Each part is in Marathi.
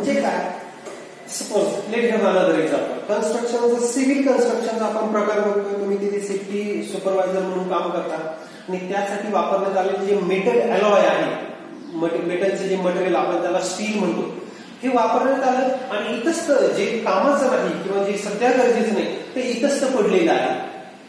म्हणजे काय, suppose let have another example, कन्स्ट्रक्शनचं सिव्हिल कन्स्ट्रक्शनचा आपण प्रकार बघतोय. तुम्ही तिथे सेफ्टी सुपरवायझर म्हणून काम करता आणि त्यासाठी वापरण्यात आलेले जे मेटल अलॉय आहे, मेटलचे जे मटेरियल आपण त्याला स्टील म्हणतो, हे वापरण्यात आलं आणि इतस्त जे कामाचं नाही किंवा जे सध्या गरजेचं नाही ते इतस्त पडलेलं आहे.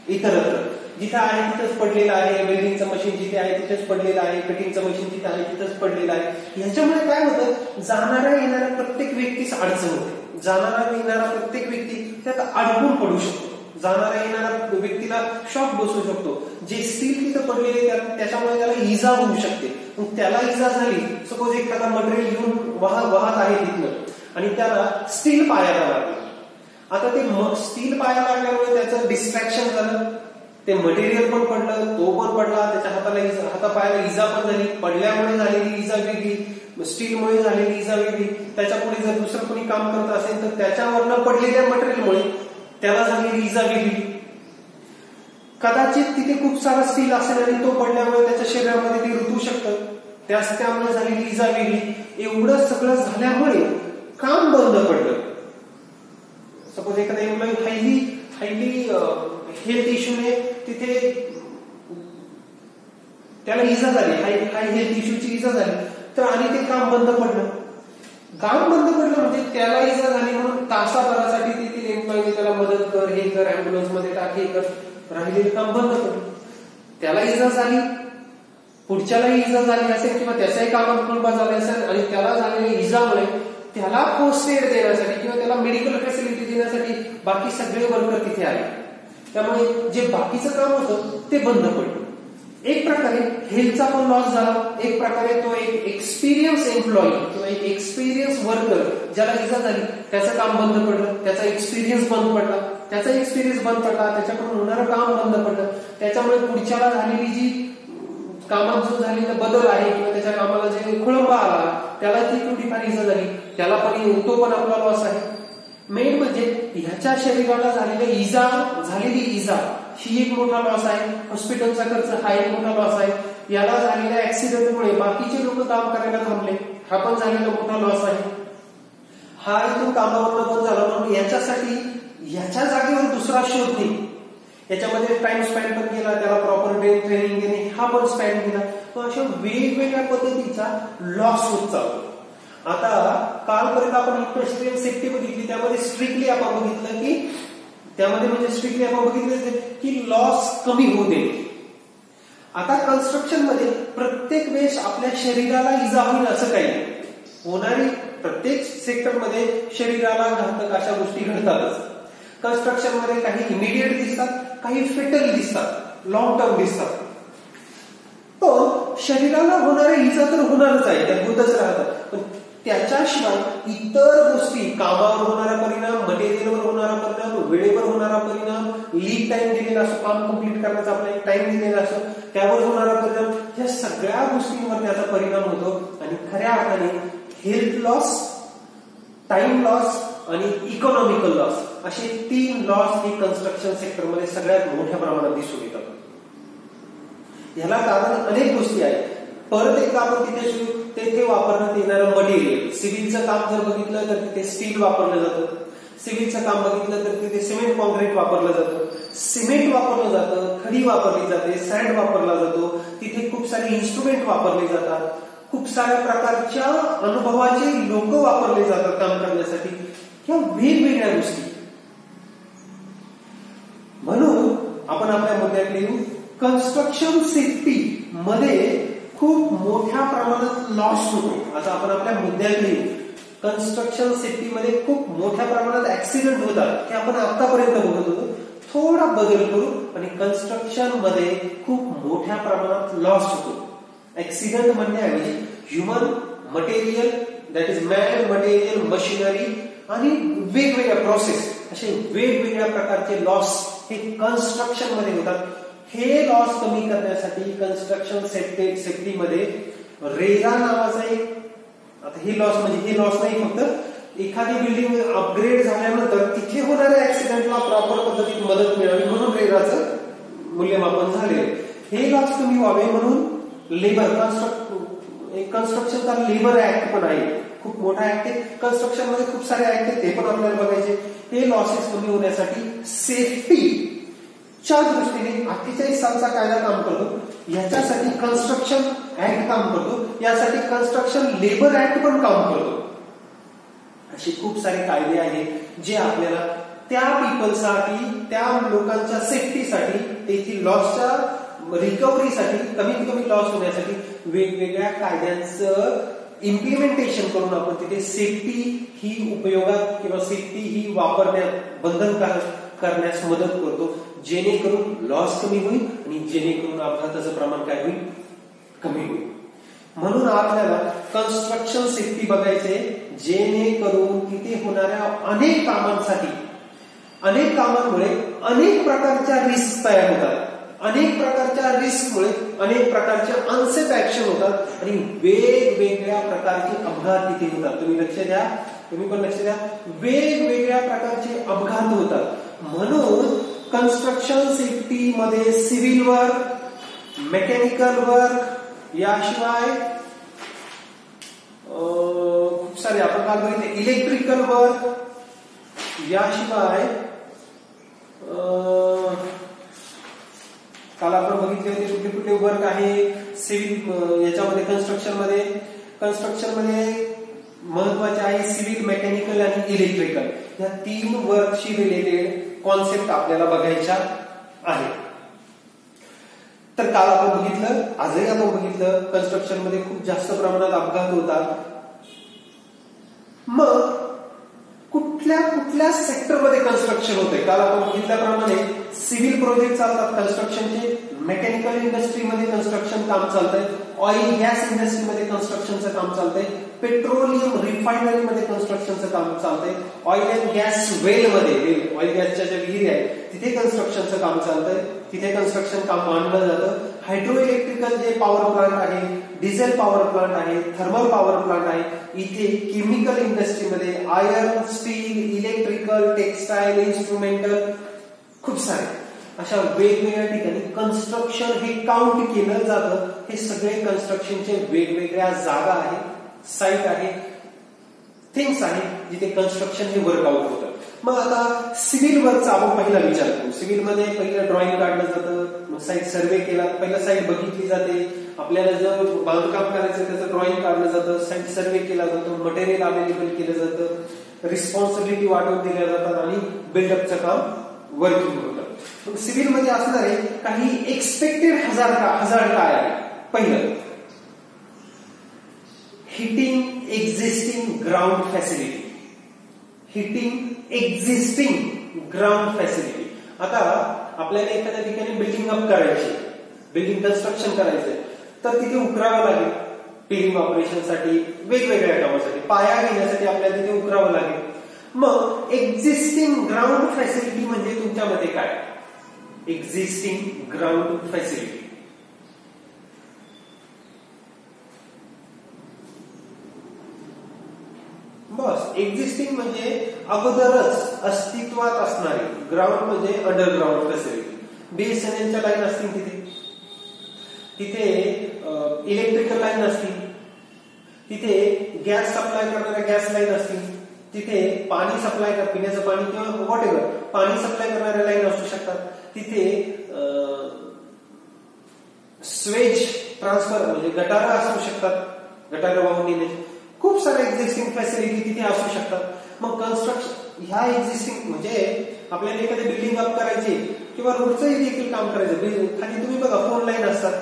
इतरत्र जिथे आहे तिथंच पडलेलं आहे. वेल्डिंगचं मशीन जिथे आहे तिथेच पडलेलं आहे. कटिंगचं मशीन जिथे आहे तिथंच पडलेलं आहे. याच्यामुळे काय होतं, जाणाऱ्या येणाऱ्या प्रत्येक व्यक्तीच अडचण होते. जाणारा येणारा प्रत्येक व्यक्ती त्यात अडकून पडू शकतो. जाणाऱ्या येणाऱ्या व्यक्तीला शॉक बसू शकतो. जे स्टील तिथं पडलेले त्याच्यामुळे त्याला इजा होऊ शकते. मग त्याला इजा झाली, सपोज एखादा मटेरियल घेऊन वाहत आहे तिथनं आणि त्याला स्टील पायाला लागलं. आता ते स्टील पायाला लागल्यामुळे त्याचं डिस्ट्रॅक्शन झालं, ते मटेरियल पण पडलं, तो पण पडला, त्याच्या हातापायाला इजा पण झाली. पडल्यामुळे झालेली इजा वेगळी, स्टीलमुळे झालेली इजा वेगळी. त्याच्या पुढे जर दुसरं कोणी काम करत असेल तर त्याच्यावरनं पडलेल्या मटेरियलमुळे त्याला झालेली इजा वेगळी. कदाचित तिथे खूप सारा स्टील असेल आणि तो पडल्यामुळे त्याच्या शरीरामध्ये ते रुतू शकतं, त्यामुळे झालेली इजा वेगळी. एवढं सगळं झाल्यामुळे काम बंद पडलं. सपोज एखादा एम्प्लॉई हायली हेल्थ इश्यूने तिथे त्याला इजा झाली, हाय हेल्थ इश्यूची इजा झाली, तर आणि ते काम बंद पडलं. काम बंद पडलं म्हणजे त्याला इजा झाली म्हणून तासाभरासाठी तिथे एम्प्लॉईने त्याला मदत कर, हे कर, अँब्युलन्स मध्ये टाक, हे कर, राहिलेलं काम बंद पडलं. त्याला इजा झाली, पुढच्यालाही इजा झाली असेल किंवा त्याचाही कामात खोळंबा झाला असेल आणि त्याला झालेल्या इजामुळे त्याला फर्स्ट एड देण्यासाठी किंवा त्याला मेडिकल फॅसिलिटी देण्यासाठी बाकी सगळे वर्कर तिथे आले. त्यामुळे जे बाकीचं काम होतं ते बंद पडलं. एक प्रकारे हेल्थचा पण लॉस झाला, एक प्रकारे तो एक एक्सपिरियन्स एम्प्लॉई किंवा एक एक्सपिरियन्स वर्कर ज्याला इजा झाली त्याचं काम बंद पडलं, त्याचा एक्सपिरियन्स बंद पडला, त्याच्याकडून होणारं काम बंद पडलं. त्याच्यामुळे पुढच्याला झालेली जी कामात जो झालेला बदल आहे किंवा त्याच्या कामाला जे खोळंबा आला त्याला ती थोडीफार इजा झाली, त्याला पण तो पण आपला लॉस आहे. मेन म्हणजे ह्याच्या शरीराला झालेली इजा ही एक मोठा लॉस आहे. हॉस्पिटलचा खर्च हा एक मोठा लॉस आहे. याला झालेल्या ऍक्सिडेंटमुळे बाकीचे लोक काम करायला थांबले, हा पण झालेला मोठा लॉस आहे. हा इथून कामावर बंद झाला म्हणून याच्यासाठी ह्याच्या जागेवर दुसरा शोध नाही. याच्यामध्ये टाइम स्पेंड पण केला, त्याला प्रॉपर ट्रेनिंग देणे हा पण स्पेंड केला. तो अशा वेगवेगळ्या पद्धतीचा लॉस होत चालतो. आता कालपर्यंत आपण इंडस्ट्रियल सेफ्टी बघितली, त्यामध्ये स्ट्रिक्टली आपण बघितलं की लॉस कमी होऊ दे. आता कन्स्ट्रक्शन मध्ये प्रत्येक वेळेस आपल्या शरीराला इजा होईल असं काही नाही. होणारी प्रत्येक सेक्टरमध्ये शरीराला घातक अशा गोष्टी घडतातच. कन्स्ट्रक्शन मध्ये काही इमिडिएट दिसतात, काही फेटल दिसतात, लॉंग टर्म दिसतात. पण शरीराला होणाऱ्या इजा तर होणारच आहे, त्या होतच राहतात. पण त्याच्याशिवाय इतर गोष्टी, कामावर होणारा परिणाम, मटेरियलवर होणारा परिणाम, वेळेवर होणारा परिणाम, लीड टाइम दिलेला असो, काम कम्प्लीट करण्याचा आपला एक टाइम दिलेला असो, त्यावर होणारा परिणाम, या सगळ्या गोष्टींवर त्याचा परिणाम होतो. आणि खऱ्या अर्थाने हेल्थ लॉस, टाइम लॉस आणि इकॉनॉमिकल लॉस असे 3 लॉस हे कन्स्ट्रक्शन सेक्टरमध्ये सगळ्यात मोठ्या प्रमाणात दिसून येतात. ह्याला कारण अनेक गोष्टी आहेत. परत एकदा आपण तेथे वापरण्यात येणारं मटेरियल, सिव्हिलचं काम जर बघितलं तर तिथे स्टील वापरलं जातं, सिव्हिलचं काम बघितलं तर तिथे सिमेंट कॉन्क्रीट वापरलं जातं, सिमेंट वापरलं जातं, खडी वापरली जाते, सँड वापरला जातो, तिथे खूप सारे इन्स्ट्रुमेंट वापरले जातात, खूप साऱ्या प्रकारच्या अनुभवाचे लोक वापरले जातात काम करण्यासाठी. ह्या वेगवेगळ्या गोष्टी. म्हणून आपण आपल्या मुद्द्याकडे येऊ. कन्स्ट्रक्शन सेफ्टी मध्ये खूप मोठ्या प्रमाणात लॉस होतो. आता आपण आपल्या मुद्द्याकडे येऊ. कन्स्ट्रक्शन सेफ्टीमध्ये खूप मोठ्या प्रमाणात ऍक्सिडेंट होतात हे आपण आतापर्यंत बघत होतो. थोडा बदल करू आणि कन्स्ट्रक्शन मध्ये खूप मोठ्या प्रमाणात लॉस होतो. ऍक्सिडेंट म्हणण्याऐवजी human material, that is man, material, machinery आणि वेगवेगळ्या प्रोसेस, असे वेगवेगळ्या प्रकारचे लॉस हे कन्स्ट्रक्शन मध्ये होतात. हे लॉस कमी करण्यासाठी कन्स्ट्रक्शन सेफ्टीमध्ये रेरा नावाचा एक, आता हे लॉस म्हणजे हे लॉस नाही, फक्त एखादी बिल्डिंग अपग्रेड झाल्यानंतर तिथे होणाऱ्या ऍक्सिडेंटला प्रॉपर पद्धतीत मदत मिळावी म्हणून रेराचं मूल्यमापन झाले. हे लॉस कमी व्हावे म्हणून लेबर कन्स्ट्रक्शनचा लेबर ऍक्ट पण आहे. खूप मोठा ऍक्ट आहे. कन्स्ट्रक्शन मध्ये खूप सारे ऍक्ट आहेत, ते पण आपल्याला बघायचे. हे लॉसेस कमी होण्यासाठी सेफ्टीच्या दृष्टीने 48 सालचा कायदा काम करतो. याच्यासाठी कन्स्ट्रक्शन ऍक्ट काम करतो. यासाठी कन्स्ट्रक्शन लेबर ऍक्ट पण काम करतो. असे खूप सारे कायदे आहेत जे आपल्याला त्या पीपलसाठी, त्या लोकांच्या सेफ्टीसाठी, त्याची लॉसच्या रिकव्हरीसाठी, कमीत कमी लॉस होण्यासाठी वेगवेगळ्या कायद्यांचं इम्प्लिमेंटेशन करून आपण तिथे सेफ्टी ही उपयोगात किंवा सेफ्टी ही वापरण्यात बंधनकारक करण्यास मदत करतो, जेणेकरून लॉस कमी होईल आणि जेणेकरून अपघाताचं प्रमाण काय होईल, कमी होईल. म्हणून आपल्याला कन्स्ट्रक्शन सेफ्टी बघायचे, जेणेकरून तिथे होणाऱ्या अनेक कामांसाठी, अनेक कामांमुळे अनेक प्रकारच्या रिस्क तयार होतात. अनेक प्रकारच्या रिस्कमुळे अनेक प्रकारचे अनसेफ ऍक्शन होतात आणि वेगवेगळ्या प्रकारचे अपघात तिथे होतात. तुम्ही लक्ष द्या, तुम्ही पण लक्ष द्या, वेगवेगळ्या प्रकारचे अपघात होतात. म्हणून कन्स्ट्रक्शन सेफ्टी मध्ये सिव्हिल वर्क, मेकॅनिकल वर्क, याशिवाय खूप सारे अपघात बघितले, इलेक्ट्रिकल वर्क, याशिवाय काल आपण बघितले होते कुठले कुठले वर्क आहे सिव्हिल याच्यामध्ये. कन्स्ट्रक्शन मध्ये महत्वाचे आहे सिव्हिल, मेकॅनिकल आणि इलेक्ट्रिकल. या 3 वर्कशी रिलेटेड कॉन्सेप्ट आपल्याला बघायच्या आहे. तर काल आपण बघितलं, आजही आपण बघितलं, कन्स्ट्रक्शन मध्ये खूप जास्त प्रमाणात अपघात होतात. मग कुठल्या कुठल्या सेक्टरमध्ये कन्स्ट्रक्शन होते? काल आपण बघितल्याप्रमाणे सिव्हिल प्रोजेक्ट चालतात कन्स्ट्रक्शनचे, मेकॅनिकल इंडस्ट्रीमध्ये कन्स्ट्रक्शन काम चालतंय, ऑइल गॅस इंडस्ट्रीमध्ये कन्स्ट्रक्शनचं काम चालतंय, पेट्रोलियम रिफायनरीमध्ये कन्स्ट्रक्शनचं काम चालतंय, ऑइल अँड गॅस वेलमध्ये, ऑइल गॅसच्या ज्या विहिरी आहेत तिथे कन्स्ट्रक्शनचं काम चालतंय, तिथे कन्स्ट्रक्शन काम मानलं जातं. हायड्रो इलेक्ट्रिकल जे पॉवर प्लांट आहे, डिझेल पॉवर प्लांट आहे, थर्मल पॉवर प्लांट आहे, इथे केमिकल इंडस्ट्रीमध्ये iron, steel, electrical, textile, instrumental, खूप सारे अशा वेगवेगळ्या ठिकाणी कन्स्ट्रक्शन हे काउंट केलं जातं. हे सगळे कन्स्ट्रक्शनचे वेगवेगळ्या जागा आहेत, साईट आहे, थिंग्स आहेत जिथे कन्स्ट्रक्शन हे वर्कआउट होतं. मग आता सिव्हिल वर्कचा आपण पहिला विचार करू. सिव्हिल मध्ये पहिलं ड्रॉइंग काढलं जातं, मग साईट सर्वे केला, पहिला साईट बघितली जाते, आपल्याला जर बांधकाम करायचं त्याचं ड्रॉइंग काढलं जातं, साईट सर्वे केला जातो, मटेरियल अवेलेबल केलं जातं, रिस्पॉन्सिबिलिटी वाटून दिल्या जातात आणि बिल्डअपचं काम वर्किंग होतं. मग सिव्हिल मध्ये असणारे काही एक्सपेक्टेड हजार्ड काय आहे? पहिलं, hitting existing ground facility. Hitting existing ground facility. आता आपल्याला एखाद्या ठिकाणी बिल्डिंग अप करायची, बिल्डिंग कन्स्ट्रक्शन करायचंय, तर तिथे उकरावं लागेल. पिलिंग ऑपरेशनसाठी, वेगवेगळ्या कामासाठी, पाया घेण्यासाठी आपल्याला तिथे उकरावं लागेल. मग एक्झिस्टिंग ग्राउंड फॅसिलिटी म्हणजे तुमच्या मते काय? एक्झिस्टिंग ग्राउंड फॅसिलिटी बस. एक्झिस्टिंग म्हणजे अगोदरच अस्तित्वात असणारी, ग्राउंड म्हणजे अंडरग्राउंड फॅसिलिटी. बीएसएनएलच्या लाईन असतील तिथे, तिथे इलेक्ट्रिकल लाईन असतील, तिथे गॅस सप्लाय करणाऱ्या गॅस लाईन असतील, तिथे पाणी सप्लाय पिण्याचं पाणी किंवा व्हॉट एव्हर पाणी सप्लाय करणाऱ्या लाईन असू शकतात, तिथे स्वेज ट्रान्सफर म्हणजे गटारं असू शकतात, गटारं वाहून नेण्याची खूप साऱ्या एक्झिस्टिंग फॅसिलिटी तिथे असू शकतात. मग कन्स्ट्रक्शन ह्या एक्झिस्टिंग म्हणजे आपल्याला एखादी बिल्डिंग अप करायची किंवा रोडचंही देखील काम करायचं, खाली तुम्ही बघा फोन लाईन असतात,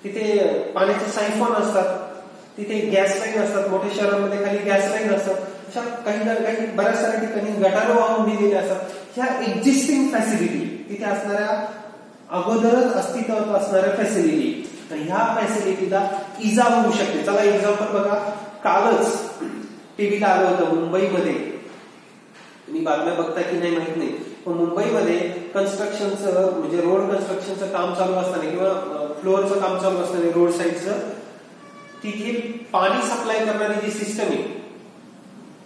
तिथे पाण्याचे सायफॉन असतात, तिथे गॅस लाईन असतात, मोठ्या शहरांमध्ये खाली गॅस लाईन असतात, अशा काही बऱ्याच साऱ्या ठिकाणी गटारं वाहून दिलेले असतात. ह्या एक्झिस्टिंग फॅसिलिटी तिथे असणाऱ्या अगोदरच अस्तित्वात असणाऱ्या फॅसिलिटी, आणि ह्या फॅसिलिटीला इजा होऊ शकते. चला एक्झाम्पल बघा, कालच टीव्हीला आलं होतं मुंबईमध्ये, तुम्ही बातम्या बघता की नाही माहित नाही, पण मुंबईमध्ये कन्स्ट्रक्शनचं म्हणजे रोड कन्स्ट्रक्शनचं काम चालू असताना किंवा फ्लोअरचं काम चालू असताना रोड साईडचं, तिथे पाणी सप्लाय करणारी जी सिस्टम आहे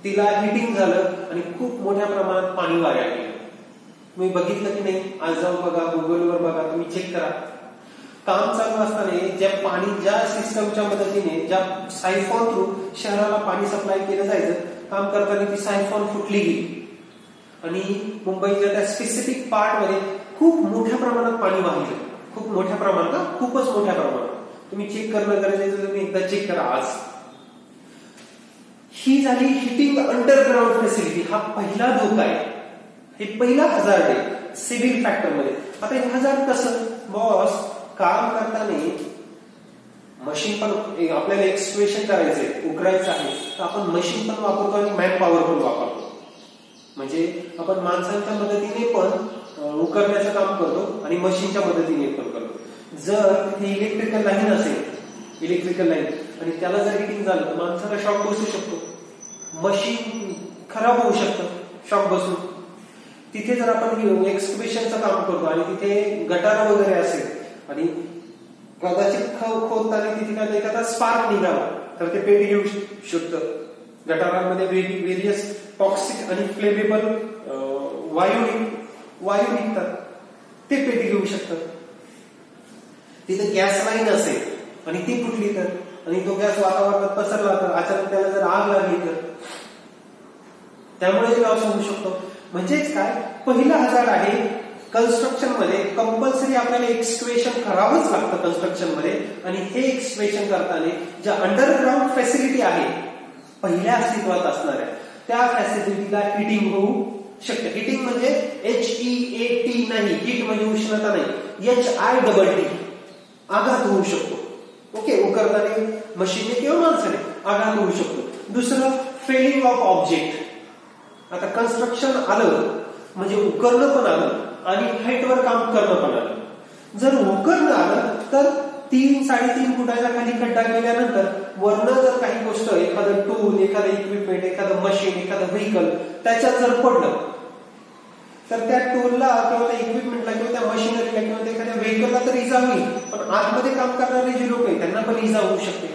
तिला हिटिंग झालं आणि खूप मोठ्या प्रमाणात पाणी वाया गेलं. तुम्ही बघितलं की नाही? आज जाऊन बघा, गुगलवर बघा, तुम्ही चेक करा. काम चालू असताना ज्या सिस्टमच्या मदतीने ज्या सायफॉन थ्रू शहराला पाणी सप्लाय केलं जायचं, काम करताना ती सायफॉन फुटली गेली आणि मुंबईच्या त्या स्पेसिफिक पार्टमध्ये खूप मोठ्या प्रमाणात पाणी वाहिलं. खूप मोठ्या प्रमाणात, खूपच मोठ्या प्रमाणात. तुम्ही चेक करणं गरजेचं, तुम्ही एकदा चेक करा आज. ही झाली हिटिंग अंडरग्राउंड फॅसिलिटी. हा पहिला धोका आहे, हे पहिला हजार्ड आहे सिव्हिल फॅक्टर मध्ये. आता हे हजार्ड कसं बॉस, काम करताना मशीन पण आपल्याला एक्सक्वेशन करायचंय, उकरायचं आहे, तर आपण मशीन पण वापरतो आणि मॅन पॉवर पण वापरतो. म्हणजे आपण माणसांच्या मदतीने पण उकरण्याचं काम करतो आणि मशीनच्या मदतीने पण करतो. जर तिथे इलेक्ट्रिकल लाईन असेल, इलेक्ट्रिकल लाईन, आणि त्याला जर हिटिंग झालं तर माणसाला शॉक बसू शकतो, मशीन खराब होऊ शकतं शॉक बसून. तिथे जर आपण एक्सक्वेशनचं काम करतो आणि तिथे गटार वगैरे असेल आणि कदाचित खोदताना तिथे काय एखादा स्पार्क निघाला तर ते पेट घेऊ शकतं. गटारांमध्ये व्हेरियस टॉक्सिक आणि फ्लेमेबल वायू निघतात, ते पेट घेऊ शकतात. तिथे गॅस लाईन असेल आणि ती फुटली तर, आणि तो गॅस वातावरणात पसरला तर, अचानक त्याला जर आग लागली तर त्यामुळे लॉस होऊ शकतो. म्हणजेच काय, पहिला हजार्ड आहे कन्स्ट्रक्शन मध्ये. कंपल्सरी आपल्याला एक्सक्वेशन करावंच लागतं कन्स्ट्रक्शन मध्ये, आणि हे एक्सक्वेशन करताना ज्या अंडरग्राउंड फॅसिलिटी आहे पहिल्या अस्तित्वात असणाऱ्या, त्या फॅसिलिटीला हिटिंग होऊ शकते. हिटिंग म्हणजे HEAT नाही, हीट म्हणजे उष्णता नाही, HITT, आघात होऊ शकतो. ओके, उकरताना मशीनने किंवा माणसाने आघात होऊ शकतो. दुसरं, फेलिंग ऑफ ऑब्जेक्ट. आता कन्स्ट्रक्शन आलं म्हणजे उकरणं पण आलं आणि हाईटवर काम करणं पण आलं. जर उकरणं आलं तर 3-3.5 फुटाच्या खाली खड्डा गेल्यानंतर वरनं जर काही गोष्ट, एखादं टूल, एखादं इक्विपमेंट, एखादं मशीन, एखादं व्हेकल त्याच्यात जर पडलं तर त्या टूलला किंवा त्या इक्विपमेंटला किंवा त्या मशिनरीला किंवा एखाद्या व्हेकलला तर इजा होईल, पण आतमध्ये काम करणारे जे लोक आहेत त्यांना पण इजा होऊ शकते.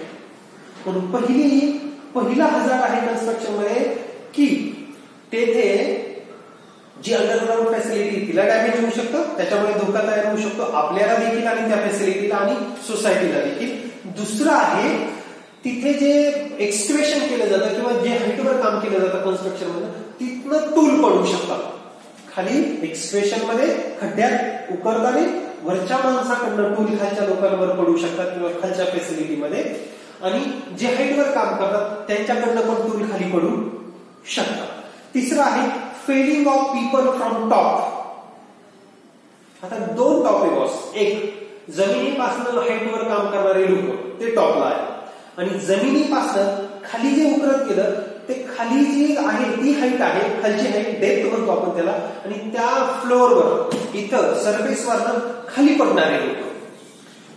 म्हणून पहिला हजार्ड आहे कन्स्ट्रक्शन मध्ये की तेथे जी अंडरग्राउंड फॅसिलिटी तिला डॅमेज होऊ शकतं, त्याच्यामुळे धोका तयार होऊ शकतो आपल्याला देखील आणि त्या फॅसिलिटीला आणि सोसायटीला देखील. दुसरं आहे तिथे जे एक्सक्वेशन केलं जातं किंवा जे हाईटवर काम केलं जातं कन्स्ट्रक्शन मध्ये, तिथनं टूल पडू शकतात खाली. एक्सक्वेशन मध्ये खड्ड्यात उकरताना वरच्या माणसाकडनं टूल खालच्या लोकांवर पडू शकतात किंवा खालच्या फॅसिलिटीमध्ये, आणि जे हाईटवर काम करतात त्यांच्याकडनं पण टूल खाली पडू शकतात. तिसरं आहे falling off people from top. आता दोन टॉप आहे बॉस. एक, जमिनीपासून हाईटवर काम करणारे लोक ते टॉपला आहे, आणि जमिनीपासून खाली जे उकरत गेलं ते खाली जी आहे ती हाईट आहे, खालची हाईट डेप्थ म्हणतो आपण त्याला, आणि त्या फ्लोअरवर इथं सरफेसवरनं खाली पडणारे लोक.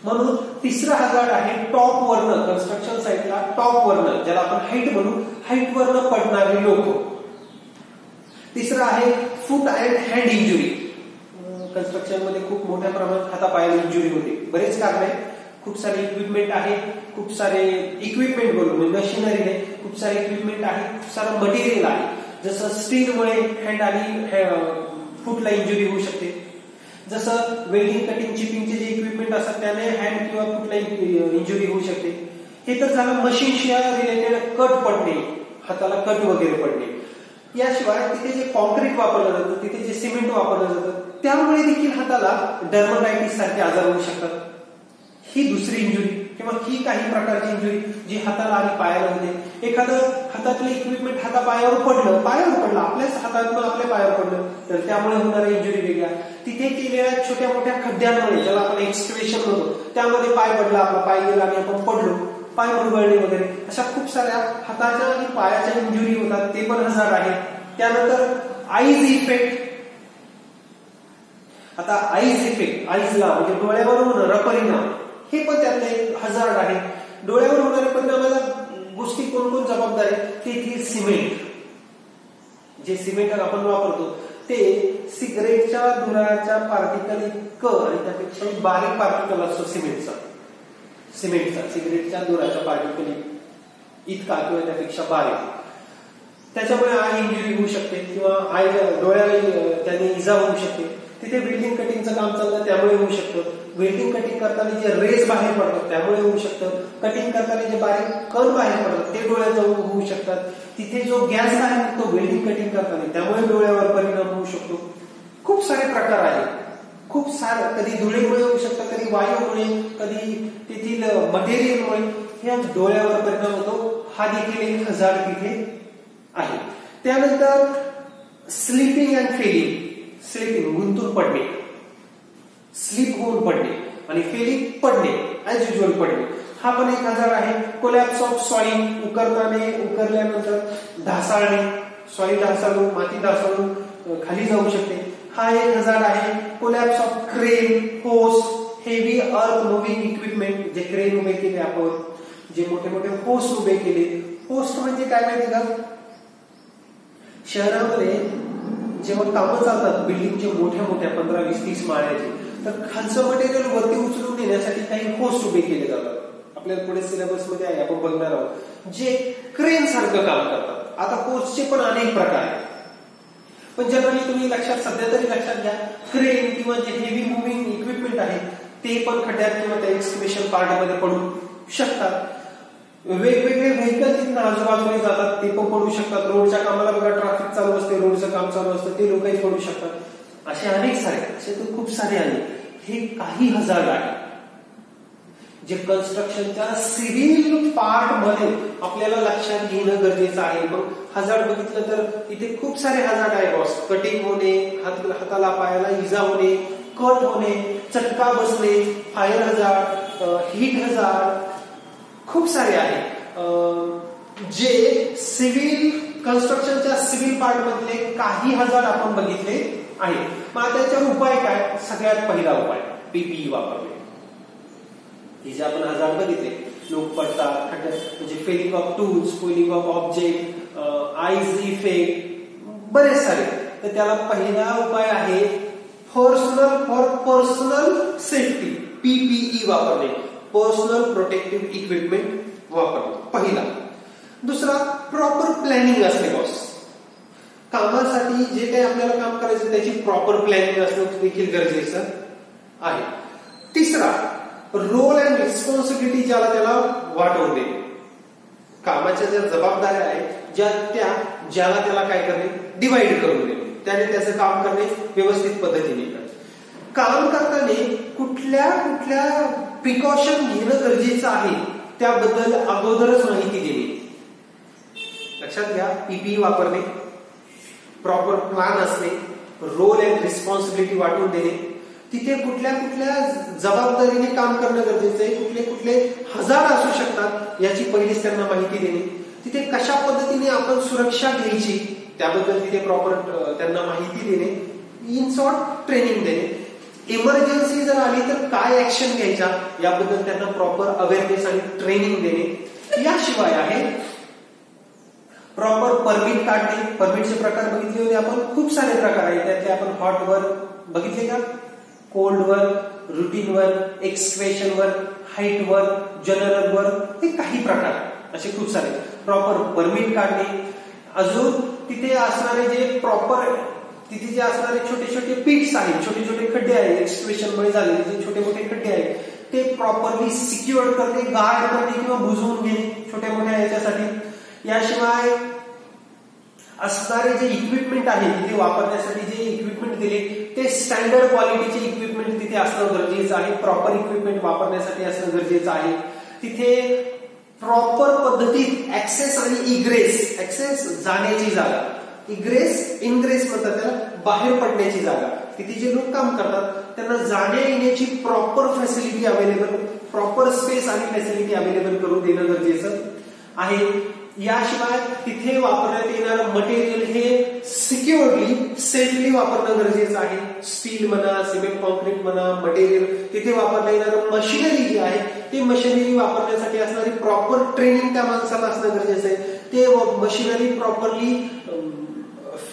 म्हणून तिसरा हजार्ड आहे टॉप वरनं, कन्स्ट्रक्शन साईटला टॉप वरनं, ज्याला आपण हाईट म्हणू, हाईट वरनं पडणारे लोक. तिसरं आहे फूट अँड हँड इंजुरी. कन्स्ट्रक्शन मध्ये खूप मोठ्या प्रमाणात हातापायाला इंजुरी होते. बरेच कारण आहेत, खूप सारे इक्विपमेंट आहे, खूप सारे इक्विपमेंट बोलू म्हणजे मशिनरी आहे, खूप सारे इक्विपमेंट आहे, खूप सारं मटेरियल आहे. जसं स्टीलमुळे हँड आणि फूटला इंजुरी होऊ शकते, जसं वेल्डिंग, कटिंग, चिपिंगचे जे इक्विपमेंट असतात त्याने हँड किंवा फूटला इंजुरी होऊ शकते. हे तर झालं मशीनशी रिलेटेड. कट पडणे, हाताला कट वगैरे पडणे. याशिवाय तिथे जे कॉन्क्रीट वापरलं जातं, तिथे जे सिमेंट वापरलं जातं, त्यामुळे देखील हाताला डर्मटायटिस सारखे आजार होऊ शकतात. ही दुसरी इंजुरी किंवा ही काही प्रकारची इंजुरी जी हाताला आणि पायाला होते. एखादं हातातलं इक्विपमेंट हातापायावर पडलं, आपल्याच हातातलं आपल्या पायावर पडलं तर त्यामुळे होणाऱ्या इंजुरी वेगळ्या. तिथे केलेल्या छोट्या मोठ्या खड्ड्यांमुळे, ज्याला आपण एक्सक्वेशन म्हणतो, त्यामध्ये पाय पडला, आपला पाय गेला आणि आपण पडलो, पाय मुरगळणे वगैरे, अशा खूप साऱ्या हाताच्या आणि पायाच्या इंजुरी होतात, ते पण हजार्ड आहे. त्यानंतर आईज इफेक्ट. आता आईज इफेक्ट, आईजला म्हणजे डोळ्यावर होणारा परिणाम, हे पण त्यातलं एक हजार्ड आहे. डोळ्यावर होणाऱ्या परिणामाला गोष्टी कोण कोण जबाबदार आहे? ते सिमेंट. जे सिमेंट आपण वापरतो ते सिगरेटच्या धुराच्या पार्टिकल इतकं आणि त्यापेक्षा बारीक पार्टिकल असतो सिमेंटचा. सिगरेटच्या धुराच्या पार्टिकल इतका किंवा त्यापेक्षा बारीक. त्याच्यामुळे आय इंजुरी होऊ शकते किंवा डोळ्याला त्याने इजा होऊ शकते. तिथे वेल्डिंग कटिंगचं काम चाललं त्यामुळे होऊ शकतं. वेल्डिंग कटिंग करताना जे रेस बाहेर पडतात त्यामुळे होऊ शकतं. कटिंग करताना जे बारीक कण बाहेर पडतात ते डोळ्यात जाऊन होऊ शकतात. तिथे जो गॅस बाहेर निघतो वेल्डिंग कटिंग करताना त्यामुळे डोळ्यावर परिणाम होऊ शकतो. खूप सारे प्रकार आहेत. खूप सारे, कधी धुळीमुळे होऊ शकतं, कधी वायूमुळे, कधी तेथील मटेरियलमुळे हे डोळ्यावर परिणाम होतो. हा देखील एक हजार्ड तिथे आहे. त्यानंतर स्लीपिंग अँड फेलिंग. स्लीपिंग गुंतून पडणे, स्लीप होऊन पडणे आणि फेलिंग पडणे, ऍज युजल पडणे, हा पण एक हजार्ड आहे. कोलॅप्स ऑफ सॉइल, उकरल्यानंतर ढासाळणे, सॉइल ढासाळून, माती ढासाळून खाली जाऊ शकते, हा एक हजार्ड आहे. कोलॅप्स ऑफ क्रेन, होस, हेवी अर्थ मुव्हिंग इक्विपमेंट, जे क्रेन उभे केले आपण, जे मोठे मोठे होस्ट उभे केले. होस्ट म्हणजे काय माहिती का, शहरामध्ये जेव्हा कामं चालतात बिल्डिंगचे मोठ्या मोठ्या 15, 20, 30 माळ्याचे, तर खालचं मटेरियल वरती उचलून नेण्यासाठी काही होस्ट उभे केले जातात. आपल्याला पुढे सिलेबस मध्ये आहे, आपण बघणार आहोत, जे क्रेन सारखं काम करतात. आता होस्टचे पण अनेक प्रकार आहेत, पण जनरली तुम्ही सध्या तरी लक्षात घ्या, क्रेन किंवा जे हेवी मुव्हिंग इक्विपमेंट आहे ते पण खड्ड्यात किंवा त्या एक्सकॅव्हेशन पार्ट मध्ये पडू शकतात. वेगवेगळे व्हेकल तिथून आजूबाजूने जातात ते पण पडू शकतात. रोडच्या कामाला बघा, ट्रॅफिक चालू असते, रोडचं काम चालू असतं, ते लोकही पडू शकतात. असे अनेक सारे, असे तर खूप सारे आहेत. हे काही हजार्ड आहे जे कन्स्ट्रक्शनच्या सिव्हिल पार्ट मध्ये आपल्याला लक्षात घेणं गरजेचं आहे. मग हजार्ड बघितलं तर इथे खूप सारे हजार्ड आहे बॉस. कटिंग होणे, हाताला पायाला इजा होणे, कट होणे, चटका बसणे, फायर हजार्ड, हीट हजार्ड, खूप सारे आहे जे सिव्हिल कन्स्ट्रक्शनच्या सिव्हिल पार्ट मधले काही हजार्ड आपण बघितले आहे. मग त्याच्यावर उपाय काय? सगळ्यात पहिला उपाय पीपीई वापरणे. हे जे आपण हजार्ड बघितले, लोक पडतात, म्हणजे falling off tools, falling off object, eyes effect, बरेच सारे. तर त्याला पहिला उपाय आहे पर्सनल सेफ्टी, पीपीई वापरणे, पर्सनल प्रोटेक्टिव्ह इक्विपमेंट वापरणे, पहिला. दुसरा, प्रॉपर प्लॅनिंग असणे बॉस. कामासाठी जे काही आपल्याला काम करायचं त्याची प्रॉपर प्लॅनिंग असणं देखील गरजेचं आहे. तिसरा, रोल अँड रिस्पॉन्सिबिलिटी ज्याला त्याला वाटवून देणे. कामाच्या ज्या जबाबदाऱ्या आहेत ज्याला त्याला काय करणे, डिवाइड करून देणे, त्याने त्याचं काम करणे व्यवस्थित पद्धतीने करणे. काम करताना कुठल्या प्रिकॉशन घेणं गरजेचं आहे त्याबद्दल अगोदरच माहिती देणे. लक्षात घ्या, पीपीई वापरणे, प्रॉपर प्लॅन असणे, रोल अँड रिस्पॉन्सिबिलिटी वाटून देणे, तिथे कुठल्या जबाबदारीने काम करणं गरजेचं आहे, कुठले हजार्ड असू शकतात याची पहिलीच त्यांना माहिती देणे, तिथे कशा पद्धतीने आपण सुरक्षा घ्यायची त्याबद्दल तिथे प्रॉपर त्यांना माहिती देणे, इन शॉर्ट ट्रेनिंग देणे. इमर्जन्सी जर आली तर काय ऍक्शन घ्यायच्या याबद्दल त्यांना प्रॉपर अवेअरनेस आणि ट्रेनिंग देणे. याशिवाय आहे प्रॉपर परमिट काढणे. परमिटचे प्रकार बघितले होते आपण, खूप सारे प्रकार आहेत. त्यातले आपण हॉट वर्क बघितले का, cold work, routine work, excavation work, height work, general work, हे काही प्रकार असे खूप सारे. प्रॉपर परमिट काढणे. अजून तिथे असणारे जे असणारे छोटे छोटे पिट्स आहेत, छोटे छोटे खड्डे आहेत, एक्सक्वेशन मुळे झालेले जे छोटे मोठे खड्डे आहेत ते प्रॉपरली सिक्युअर्ड करणे, गार्ड करणे किंवा बुजवून घेणे छोट्या मोठ्या याच्यासाठी. याशिवाय असणारे जे इक्विपमेंट आहे तिथे वापरण्यासाठी जे इक्विपमेंट दिले ते स्टँडर्ड क्वालिटीचे इक्विपमेंट तिथे असणं गरजेचं आहे. प्रॉपर इक्विपमेंट वापरण्यासाठी असणं गरजेचं आहे. तिथे प्रॉपर पद्धतीत ऍक्सेस आणि इग्रेस, ऍक्सेस जाण्याची जागा, इनग्रेस म्हणतात त्याला, बाहेर पडण्याची जागा, तिथे जे लोक काम करतात त्यांना जाण्या येण्याची proper facility available, proper space आणि फॅसिलिटी अवेलेबल करून देणं गरजेचं आहे. याशिवाय तिथे वापरण्यात येणारं मटेरियल हे सिक्युअरली, सेफली वापरणं गरजेचं आहे. स्टील म्हणा, सिमेंट कॉन्क्रीट म्हणा, मटेरियल, तिथे वापरण्यात येणारं मशिनरी जी आहे ते मशिनरी वापरण्यासाठी असणारी प्रॉपर ट्रेनिंग त्या माणसाला असणं गरजेचं आहे. ते मशिनरी प्रॉपरली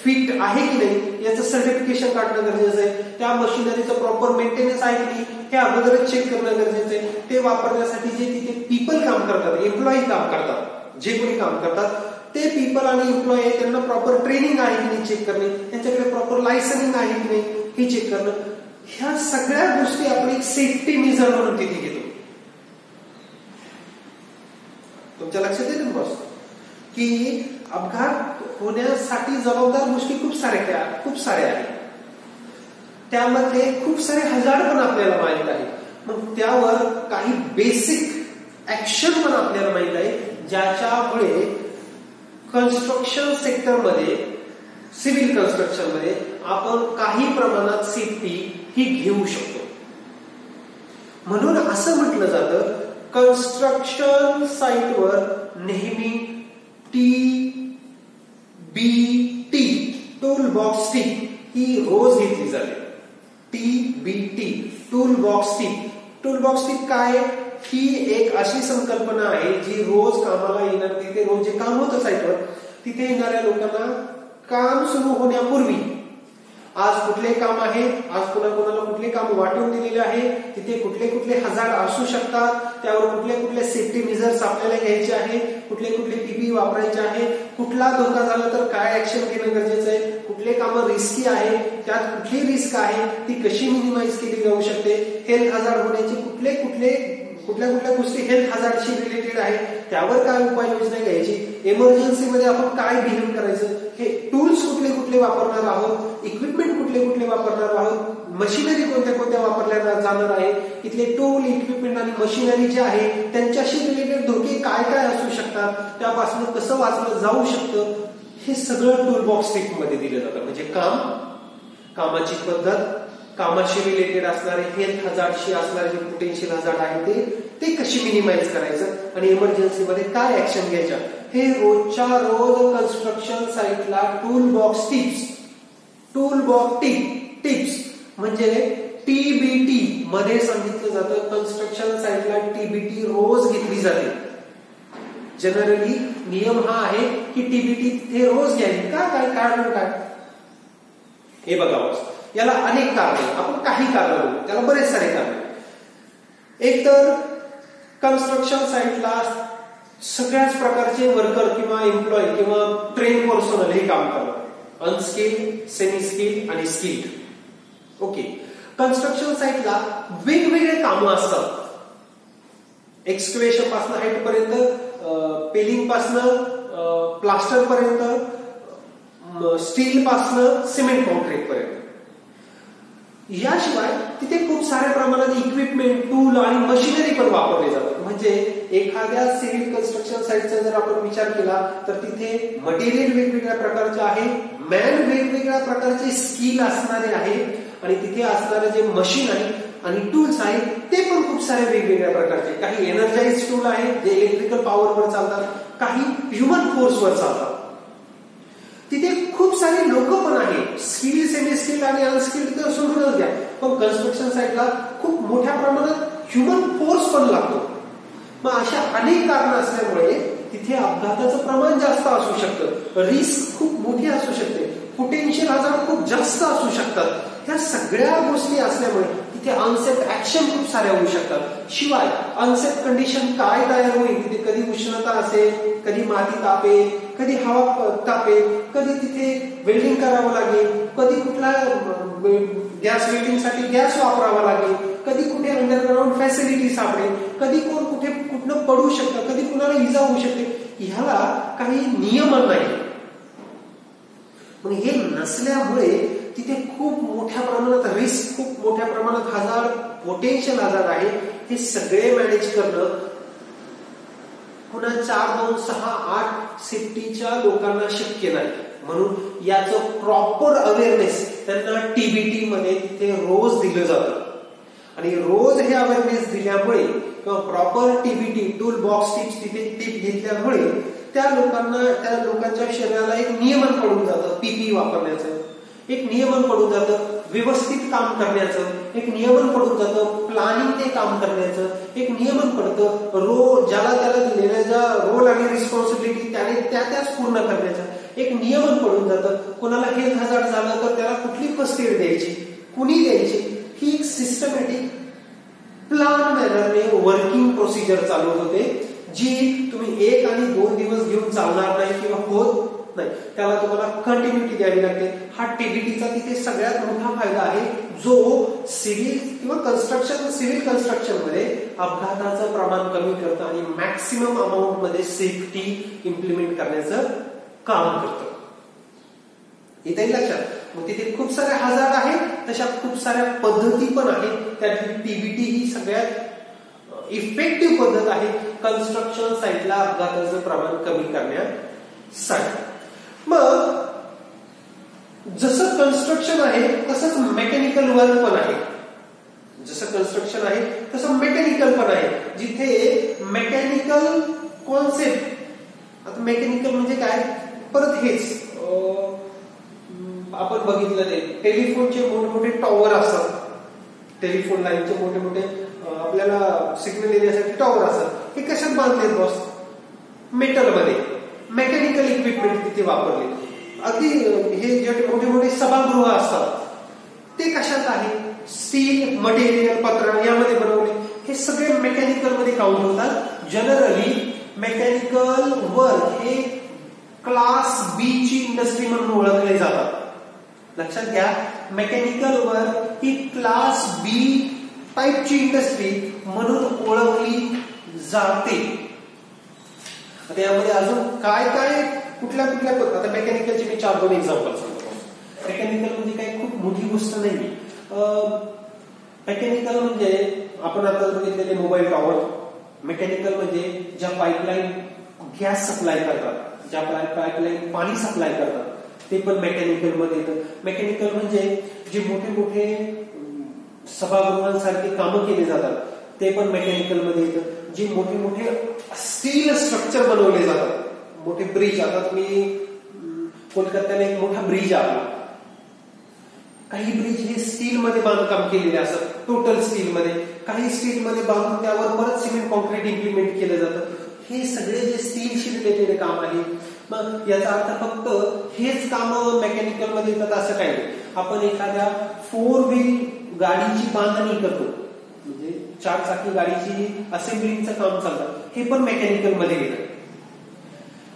फिट आहे की नाही याचं सर्टिफिकेशन काढणं गरजेचं आहे. त्या मशिनरीचं प्रॉपर मेंटेनन्स आहे की नाही हे अगोदरच चेक करणं गरजेचं आहे. ते वापरण्यासाठी जे तिथे पीपल काम करतात, एम्प्लॉई काम करतात, जे कोणी काम करतात ते पीपल आणि एम्प्लॉई त्यांना प्रॉपर ट्रेनिंग आहे की नाही चेक करणे, त्यांच्याकडे प्रॉपर लायसनिंग आहे की नाही हे चेक करणं, ह्या सगळ्या गोष्टी आपण एक सेफ्टी मेजर म्हणून तिथे घेतो. तुमच्या लक्षात येईल बॉस की अपघात होण्यासाठी जबाबदार गोष्टी खूप साऱ्या आहेत. त्यामध्ये खूप सारे हजार्ड पण आपल्याला माहित आहे. मग त्यावर काही बेसिक ऍक्शन पण आपल्याला माहित आहे, ज्याच्यामुळे कन्स्ट्रक्शन सेक्टरमध्ये, सिव्हिल कन्स्ट्रक्शन मध्ये आपण काही प्रमाणात सेफ्टी ही घेऊ शकतो. म्हणून असं म्हटलं जातं, कन्स्ट्रक्शन साईटवर नेहमी TBT टूल बॉक्स टीप ही रोज घेतली जाते. TBT टूल बॉक्स टीप. टूल बॉक्स टीप काय? ही एक अशी संकल्पना आहे जी रोज कामाला येणार, तिथे रोज जे काम होतं साईटवर, तिथे येणाऱ्या लोकांना काम सुरू होण्यापूर्वी आज कुठले काम आहे, आज कोणाकोणाला कुठले काम वाटून दिलेले आहे, तिथे कुठले कुठले हजार्ड असू शकतात, त्यावर कुठले कुठले सेफ्टी मेजर्स आपल्याला घ्यायचे आहे, कुठले कुठले पीपी वापरायचे आहे, कुठला धोका झाला तर काय ऍक्शन घेणं गरजेचं आहे, कुठले कामं रिस्की आहे, त्यात कुठली रिस्क आहे, ती कशी मिनिमाइज केली जाऊ शकते, हेल्थ हजार्ड होण्याची कुठल्या गोष्टी हेल्थ हजार्डशी रिलेटेड आहे, त्यावर काय उपाययोजना घ्यायची, इमर्जन्सीमध्ये आपण काय बिहेव करायचं, हे टूल्स कुठले वापरणार आहोत, इक्विपमेंट कुठले वापरणार आहोत, मशिनरी कोणत्या वापरल्या जाणार आहे, इथले टूल, इक्विपमेंट आणि मशिनरी जे आहे त्यांच्याशी रिलेटेड धोके काय असू शकतात, त्यापासून कसं वाचलं जाऊ शकतं, हे सगळं टूल बॉक्स टीप मध्ये दिलं जातं. म्हणजे कामाची पद्धत, कामाशी रिलेटेड असणारे हेल्थ हजार्डशी असणारे जे पोटेन्शियल हजार्ड आहे ते कशी मिनिमाइज करायचं आणि इमर्जन्सीमध्ये काय ऍक्शन घ्यायच्या, हे रोजच्या रोज कन्स्ट्रक्शन साईटला टूल बॉक्स टिप्स म्हणजे TBT मध्ये सांगितलं जातं. कन्स्ट्रक्शन साईटला TBT रोज घेतली जाते. जनरली नियम हा आहे की TBT तिथे रोज घ्यावी. काय कारण काय? हे बघा, याला अनेक कारण, आपण काही कारण बघू, त्याला बरेच सारे कारण. एक तर कन्स्ट्रक्शन साईटला सगळ्याच प्रकारचे वर्कर किंवा एम्प्लॉय किंवा ट्रेन पर्सनल हे काम करतात. अनस्किल्ड, सेमी स्किल्ड आणि स्किल्ड. ओके, कन्स्ट्रक्शन साईटला वेगवेगळे कामं असतात. एक्सक्युएशन पासून हाईट पर्यंत, पेलिंग पासून प्लास्टर पर्यंत, स्टील पासून सिमेंट कॉन्क्रीट पर्यंत. याशिवाय तिथे खूप साऱ्या प्रमाणात इक्विपमेंट, टूल आणि मशिनरी पण वापरले जातात. म्हणजे एखाद्या सिव्हिल कन्स्ट्रक्शन साईटचा जर आपण विचार केला तर तिथे मटेरियल वेगवेगळ्या प्रकारचे आहे, मॅन वेगवेगळ्या प्रकारचे स्किल असणारे आहे आणि तिथे असणारे जे मशीन आहे आणि टूल्स आहेत ते पण खूप साऱ्या वेगवेगळ्या प्रकारचे. काही एनर्जाइज टूल आहेत जे इलेक्ट्रिकल पॉवरवर चालतात, काही ह्युमन फोर्सवर चालतात. तिथे खूप सारे लोक पण आहेत, स्किल, सेमी स्किल आणि अनस्किल्ड तर सोडूनच द्या, पण कन्स्ट्रक्शन साईटला खूप मोठ्या प्रमाणात ह्युमन फोर्स पण लागतो. मग अशा अनेक कारणं असल्यामुळे तिथे अपघाताचं प्रमाण जास्त असू शकतं, रिस्क खूप मोठी असू शकते, पोटेन्शियल हजार्ड खूप जास्त असू शकतात. ह्या सगळ्या गोष्टी असल्यामुळे तिथे अनसेफ ऍक्शन खूप साऱ्या होऊ शकतात. शिवाय अनसेफ कंडिशन काय तयार होईल, तिथे कधी उष्णता असेल, कधी माती तापेल, कधी हवा तापेल, कधी तिथे वेल्डिंग करावं लागेल, कधी कुठला गॅस वेल्डिंगसाठी गॅस वापरावा लागेल, कधी कुठे अंडरग्राऊंड फॅसिलिटी सापडेल, कधी कोण कुठनं पडू शकतं, कधी कुणाला इजा होऊ शकते. ह्याला काही नियमन नाही. हे नसल्यामुळे तिथे खूप मोठ्या प्रमाणात रिस्क, खूप मोठ्या प्रमाणात हजार्ड, पोटेन्शियल हजार्ड आहे. हे सगळे मॅनेज करणं पुन्हा 4, 2, 6, 8 सेफ्टीच्या लोकांना शक्य नाही. म्हणून याचं प्रॉपर अवेअरनेस त्यांना TBT मध्ये तिथे रोज दिलं जातं आणि रोज हे अवेअरनेस दिल्यामुळे किंवा proper TBT tool box tips तिथे टिप घेतल्यामुळे त्या लोकांच्या शरीराला एक नियमन पडून जातं. पीपी वापरण्याचं एक नियमन पडून जातं, व्यवस्थित काम करण्याचं एक नियमन पडून जातं, प्लॅनिंग ते काम करण्याचं एक नियमन पडतं, ज्याला दिलेल्या ज्या रोल आणि रिस्पॉन्सिबिलिटी त्याने त्याच पूर्ण करण्याचं एक नियमन पडून जातं. कोणाला हेल्थ हजार्ड झालं तर त्याला कुठली फर्स्ट एड द्यायची, कुणी द्यायची, ही एक सिस्टमॅटिक प्लॅन मॅनरने वर्किंग प्रोसिजर चालू होते, जी तुम्ही 1 आणि 2 दिवस घेऊन चालणार नाही किंवा होत नाही, त्याला तुम्हाला कंटिन्युटी द्यावी लागते. हा टीबीटीचा तिथे सगळ्यात मोठा फायदा आहे, जो सिव्हिल किंवा सिव्हिल कन्स्ट्रक्शन मध्ये अपघाताचं प्रमाण कमी करतं आणि मॅक्सिमम अमाऊंट मध्ये सेफ्टी इम्प्लिमेंट करण्याचं काम करतं. इथे लक्षात. मग तिथे खूप सारे हजार्ड आहेत, तशा खूप साऱ्या पद्धती पण आहेत. त्यातली टीबीटी ही सगळ्यात इफेक्टिव्ह पद्धत आहे कन्स्ट्रक्शन साईटला अपघाताचं प्रमाण कमी करण्यासाठी. मग जसं कन्स्ट्रक्शन आहे तसंच मेकॅनिकल वर्क पण आहे. जसं कन्स्ट्रक्शन आहे तसं मेकॅनिकल पण आहे, जिथे मेकॅनिकल कॉन्सेप्ट. आता मेकॅनिकल म्हणजे काय, परत हेच आपण बघितलं ते टेलिफोनचे मोठे मोठे टॉवर असतात, टेलिफोन लाईनचे मोठे मोठे आपल्याला सिग्नल देण्यासाठी टॉवर असतात. हे कशात बांधलेत बॉस, मेटलमध्ये. मेकॅनिकल इक्विपमेंट तिथे वापरले. अगदी हे जे मोठे मोठे सभागृह असतात ते कशात आहे, स्टील, मटेरियल, पत्रा यामध्ये बनवले. हे सगळे मेकॅनिकल मध्ये काउंट होतात. जनरली मेकॅनिकल वर्क हे क्लास बी ची इंडस्ट्री म्हणून ओळखले जातात. लक्षात घ्या, मेकॅनिकल वर्क ही क्लास बी टाईपची इंडस्ट्री म्हणून ओळखली जाते. आता यामध्ये अजून काय काय कुठल्या आता मेकॅनिकलचे मी 4-2 एक्झाम्पल सांगतो. मेकॅनिकल म्हणजे काही खूप मोठी गोष्ट नाही. मेकॅनिकल म्हणजे आपण आता बघितलेले मोबाईल टॉवर. मेकॅनिकल म्हणजे ज्या पाईपलाईन गॅस सप्लाय करतात, ज्या पाईपलाईन पाणी सप्लाय करतात, ते पण मेकॅनिकल मध्ये येतं. मेकॅनिकल म्हणजे जे मोठे मोठे सभागृहांसारखे कामं केले जातात ते पण मेकॅनिकल मध्ये येतं. जे मोठे मोठे स्टील स्ट्रक्चर बनवले जातात, मोठे ब्रिज. आता तुम्ही कोलकात्याला एक मोठा ब्रिज आहे, काही ब्रिज हे स्टील मध्ये बांधकाम केलेले असतात, टोटल स्टील मध्ये. काही स्टील मध्ये बांधून त्यावर परत सिमेंट कॉन्क्रीट इम्प्लिमेंट केलं जातं. हे सगळे जे स्टीलशी रिलेटेड काम आहे. मग याचा अर्थ फक्त हेच काम मेकॅनिकल मध्ये येतात असं काही नाही. आपण एखाद्या 4 व्हील गाडीची बांधणी करतो, म्हणजे 4 चाकी गाडीची असेंब्लिंगचं काम चालतं, हे पण मेकॅनिकल मध्ये येतं.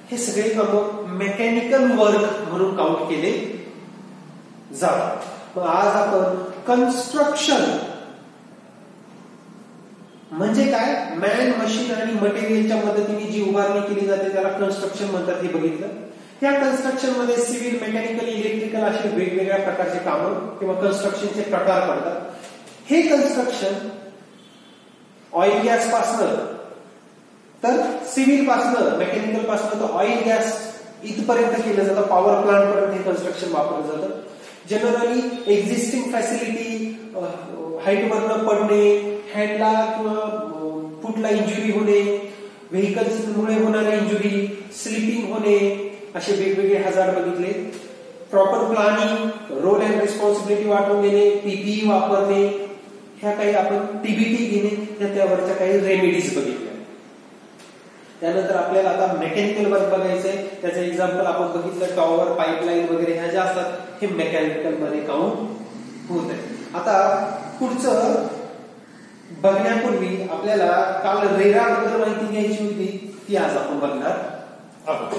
हे सगळे काम मेकॅनिकल वर्क म्हणून काउंट केले जातात. मग आज आपण कन्स्ट्रक्शन म्हणजे काय, मॅन, मशीन आणि मटेरियलच्या मदतीने जी उभारणी केली जाते त्याला कन्स्ट्रक्शन म्हणतात हे बघितलं. त्या कन्स्ट्रक्शन मध्ये सिव्हिल, मेकॅनिकल, इलेक्ट्रिकल असे वेगवेगळ्या प्रकारचे कामं किंवा कन्स्ट्रक्शनचे प्रकार पडतात. हे कन्स्ट्रक्शन ऑइल गॅस पासनं तर सिव्हिल पासनं, मेकॅनिकल पासनं तर ऑइल गॅस इथपर्यंत केलं जातं. पॉवर प्लांट पर्यंत हे कन्स्ट्रक्शन वापरलं जातं. जनरली एक्झिस्टिंग फॅसिलिटी, हाईट वरनं पडणे, हँडला किंवा फुटला इंजुरी होणे, व्हेकल्समुळे होणारी इंजुरी, स्लिपिंग होणे, असे वेगवेगळे हजार्ड बघितले. Proper planning, role and responsibility वाटून घेणे, पीपीई वापरणे, ह्या काही आपण टीबीटी घेणे, त्यावरच्या काही रेमेडीज बघितल्या. त्यानंतर आपल्याला आता मेकॅनिकल वर्क बघायचंय. त्याचं एक्झाम्पल आपण बघितलं, टॉवर, पाईपलाईन वगैरे ह्या ज्या असतात हे मेकॅनिकल मध्ये काउंट होत आहे. आता पुढचं बघण्यापूर्वी आपल्याला काल रेरा बद्दल माहिती घ्यायची होती, ती आज आपण बघणार आहोत.